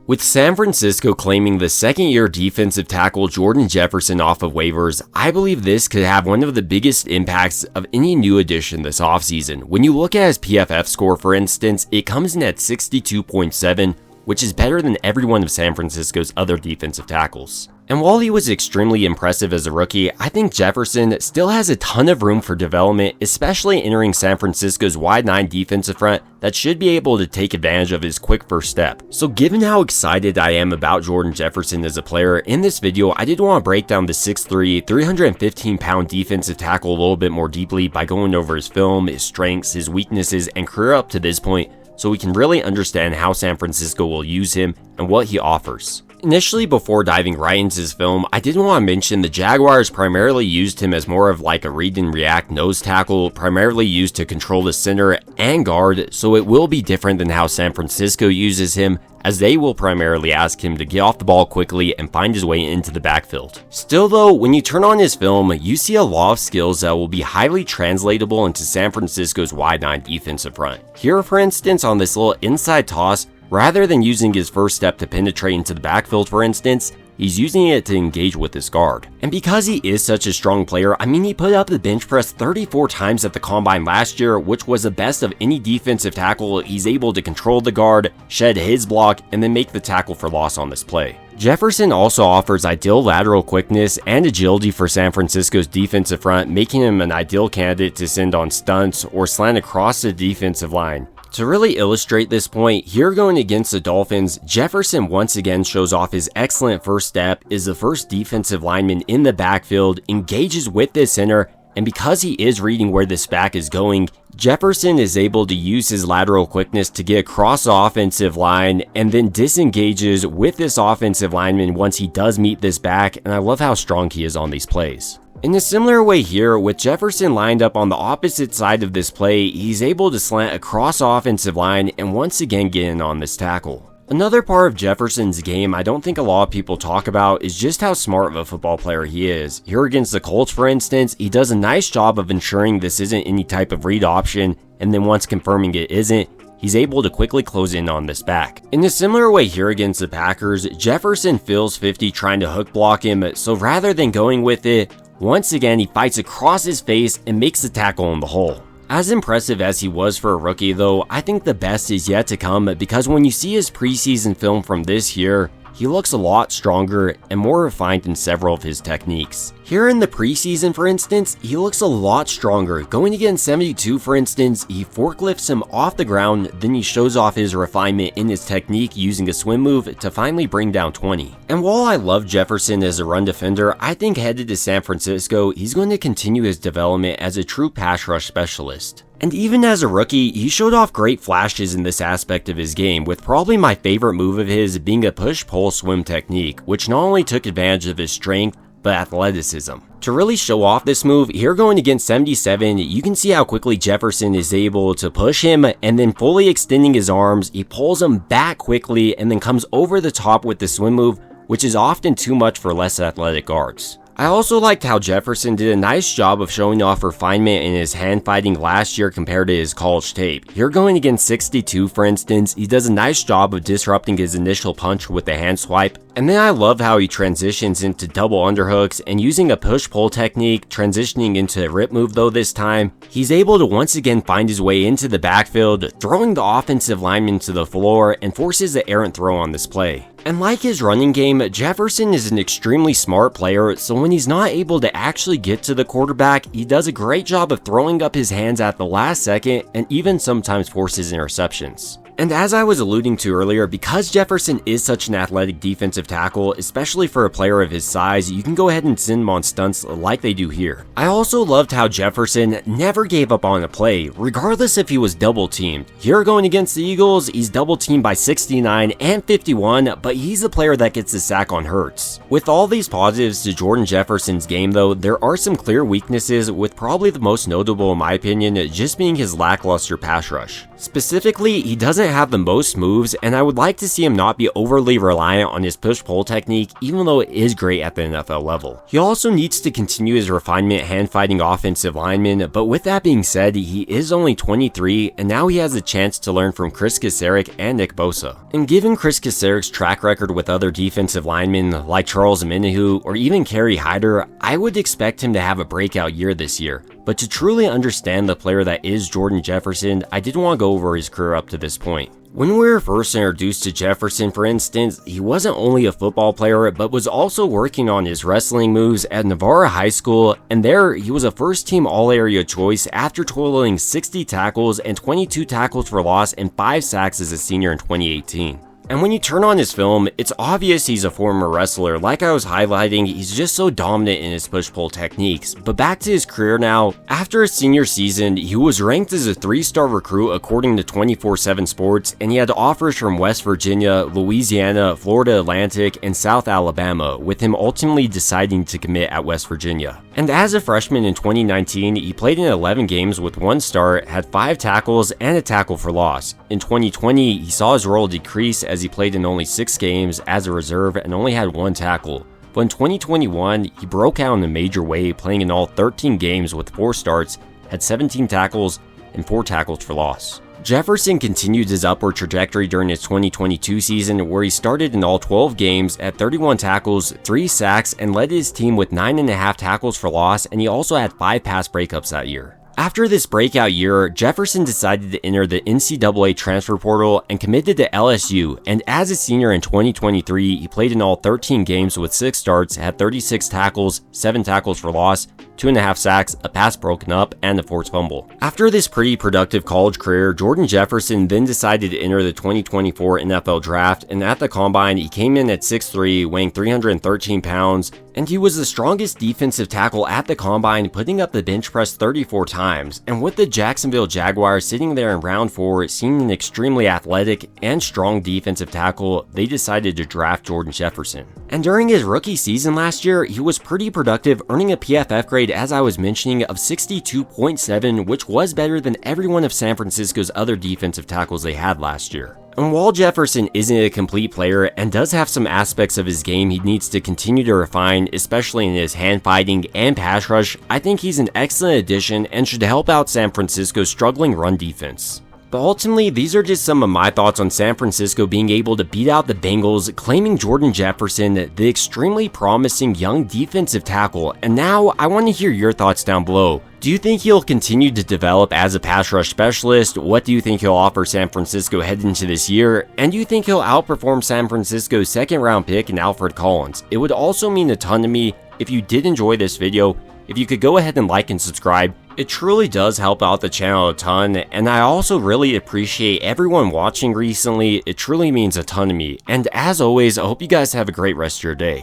With San Francisco claiming the second-year defensive tackle Jordan Jefferson off of waivers, I believe this could have one of the biggest impacts of any new addition this offseason. When you look at his PFF score, for instance, it comes in at 62.7, which is better than every one of San Francisco's other defensive tackles. And while he was extremely impressive as a rookie, I think Jefferson still has a ton of room for development, especially entering San Francisco's wide 9 defensive front that should be able to take advantage of his quick first step. So given how excited I am about Jordan Jefferson as a player, in this video I did want to break down the 6'3", 315-pound defensive tackle a little bit more deeply by going over his film, his strengths, his weaknesses, and career up to this point, so we can really understand how San Francisco will use him and what he offers. Initially, before diving right into his film, I did want to mention the Jaguars primarily used him as more of like a read and react nose tackle, primarily used to control the center and guard, so it will be different than how San Francisco uses him, as they will primarily ask him to get off the ball quickly and find his way into the backfield. Still though, when you turn on his film, you see a lot of skills that will be highly translatable into San Francisco's wide 9 defensive front. Here, for instance, on this little inside toss, rather than using his first step to penetrate into the backfield, for instance, he's using it to engage with his guard. And because he is such a strong player, I mean, he put up the bench press 34 times at the combine last year, which was the best of any defensive tackle. He's able to control the guard, shed his block, and then make the tackle for loss on this play. Jefferson also offers ideal lateral quickness and agility for San Francisco's defensive front, making him an ideal candidate to send on stunts or slant across the defensive line. To really illustrate this point, here going against the Dolphins, Jefferson once again shows off his excellent first step, is the first defensive lineman in the backfield, engages with the center, and because he is reading where this back is going, Jefferson is able to use his lateral quickness to get across the offensive line and then disengages with this offensive lineman once he does meet this back, and I love how strong he is on these plays. In a similar way here, with Jefferson lined up on the opposite side of this play, he's able to slant across offensive line and once again get in on this tackle. Another part of Jefferson's game I don't think a lot of people talk about is just how smart of a football player he is. Here against the Colts, for instance, he does a nice job of ensuring this isn't any type of read option, and then once confirming it isn't, he's able to quickly close in on this back. In a similar way here against the Packers, Jefferson fills 50 trying to hook block him, so rather than going with it, once again, he fights across his face and makes the tackle in the hole. As impressive as he was for a rookie though, I think the best is yet to come, because when you see his preseason film from this year, he looks a lot stronger and more refined in several of his techniques. Here in the preseason, for instance, he looks a lot stronger. Going against 72, for instance, he forklifts him off the ground, then he shows off his refinement in his technique using a swim move to finally bring down 20. And while I love Jefferson as a run defender, I think headed to San Francisco, he's going to continue his development as a true pass rush specialist. And even as a rookie, he showed off great flashes in this aspect of his game, with probably my favorite move of his being a push-pull swim technique, which not only took advantage of his strength, but athleticism. To really show off this move, here going against 77, you can see how quickly Jefferson is able to push him, and then fully extending his arms, he pulls him back quickly and then comes over the top with the swim move, which is often too much for less athletic guards. I also liked how Jefferson did a nice job of showing off refinement in his hand fighting last year compared to his college tape. Here going against 62, for instance, he does a nice job of disrupting his initial punch with the hand swipe. And then I love how he transitions into double underhooks and using a push-pull technique, transitioning into a rip move though this time, he's able to once again find his way into the backfield, throwing the offensive lineman to the floor and forces the errant throw on this play. And like his running game, Jefferson is an extremely smart player, so when he's not able to actually get to the quarterback, he does a great job of throwing up his hands at the last second and even sometimes forces interceptions. And as I was alluding to earlier, because Jefferson is such an athletic defensive tackle, especially for a player of his size, you can go ahead and send him on stunts like they do here. I also loved how Jefferson never gave up on a play, regardless if he was double teamed. Here going against the Eagles, he's double teamed by 69 and 51, but he's the player that gets the sack on Hurts. With all these positives to Jordan Jefferson's game though, there are some clear weaknesses, with probably the most notable in my opinion just being his lackluster pass rush. Specifically, he doesn't doesn't have the most moves, and I would like to see him not be overly reliant on his push-pull technique, even though it is great at the NFL level. He also needs to continue his refinement hand-fighting offensive lineman, but with that being said, he is only 23, and now he has a chance to learn from Chris Kasarik and Nick Bosa. And given Chris Kasarik's track record with other defensive linemen like Charles Omenihu or even Kerry Hyder, I would expect him to have a breakout year this year. But to truly understand the player that is Jordan Jefferson, I did want to go over his career up to this point. When we were first introduced to Jefferson, for instance, he wasn't only a football player, but was also working on his wrestling moves at Navarra High School, and there he was a first-team All-Area choice after totaling 60 tackles and 22 tackles for loss and 5 sacks as a senior in 2018. And when you turn on his film, it's obvious he's a former wrestler. Like I was highlighting, he's just so dominant in his push-pull techniques. But back to his career now, after his senior season, he was ranked as a 3-star recruit according to 24/7 Sports, and he had offers from West Virginia, Louisiana, Florida Atlantic, and South Alabama, with him ultimately deciding to commit at West Virginia. And as a freshman in 2019, he played in 11 games with 1 start, had 5 tackles, and a tackle for loss. In 2020, he saw his role decrease as he played in only 6 games as a reserve and only had 1 tackle. But in 2021, he broke out in a major way, playing in all 13 games with 4 starts, had 17 tackles, and 4 tackles for loss. Jefferson continued his upward trajectory during his 2022 season, where he started in all 12 games at 31 tackles, 3 sacks, and led his team with 9.5 tackles for loss, and he also had 5 pass breakups that year. After this breakout year, Jefferson decided to enter the NCAA transfer portal and committed to LSU, and as a senior in 2023, he played in all 13 games with 6 starts, had 36 tackles, 7 tackles for loss, 2.5 sacks, a pass broken up, and a forced fumble. After this pretty productive college career, Jordan Jefferson then decided to enter the 2024 NFL Draft, and at the Combine, he came in at 6'3", weighing 313 pounds, and he was the strongest defensive tackle at the Combine, putting up the bench press 34 times. And with the Jacksonville Jaguars sitting there in round 4, seeing an extremely athletic and strong defensive tackle, they decided to draft Jordan Jefferson. And during his rookie season last year, he was pretty productive, earning a PFF grade, as I was mentioning, of 62.7, which was better than every one of San Francisco's other defensive tackles they had last year. And while Jefferson isn't a complete player and does have some aspects of his game he needs to continue to refine, especially in his hand fighting and pass rush, I think he's an excellent addition and should help out San Francisco's struggling run defense. But ultimately, these are just some of my thoughts on San Francisco being able to beat out the Bengals, claiming Jordan Jefferson, the extremely promising young defensive tackle. And now, I want to hear your thoughts down below. Do you think he'll continue to develop as a pass rush specialist? What do you think he'll offer San Francisco heading into this year? And do you think he'll outperform San Francisco's 2nd round pick in Alfred Collins? It would also mean a ton to me if you did enjoy this video, if you could go ahead and like and subscribe. It truly does help out the channel a ton, and I also really appreciate everyone watching recently. It truly means a ton to me. And as always, I hope you guys have a great rest of your day.